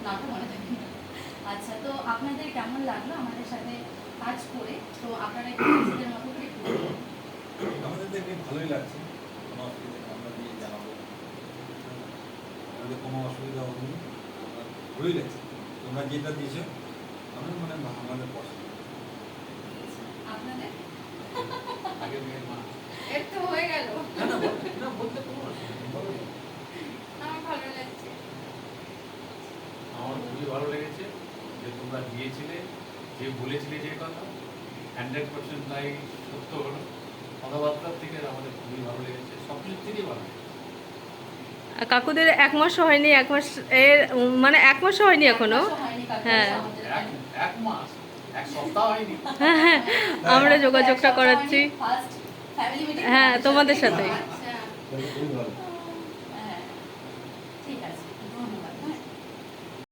নামটা মনে থাকে না। আচ্ছা, তো আপনাদের কেমন লাগলো আমাদের সাথে কাজ করে? তো আপনারা একটু নিজেদের মতো করে একটু বলুন। আমাদের দেখে ভালোই লাগছে, কোনো অসুবিধা নেই, আমরা দিয়ে জানাবো। আমাদের কোনো অসুবিধা হয়নি, আমরা ভালোই লাগছে। তোমরা যেটা দিয়েছো আমার মানে আমাদের পছন্দ। আপনাদের আগে মেয়ের মা এর তো হয়ে গেল। না না না বলতে কোনো অসুবিধা নেই, বলো। আমার ভালো লাগছে। আমার খুবই ভালো লেগেছে যে তোমরা দিয়েছিলে, যে বলেছিলে যে কথা 100% তাই সত্য হলো। কথাবার্তার থেকে আমাদের খুবই ভালো লেগেছে, সব কিছুর থেকেই ভালো লেগেছে। কাকুদের 1 মাস হয়নি, 1 মাস এর মানে 1 মাস হয়নি এখনো। হ্যাঁ। এক মাস, এক সপ্তাহ হয়নি। হ্যাঁ হ্যাঁ, আমরা যোগাযোগটা করাচ্ছি। ফার্স্ট ফ্যামিলি মিটিং হ্যাঁ, তোমাদের সাথেই। আচ্ছা, খুবই ভালো।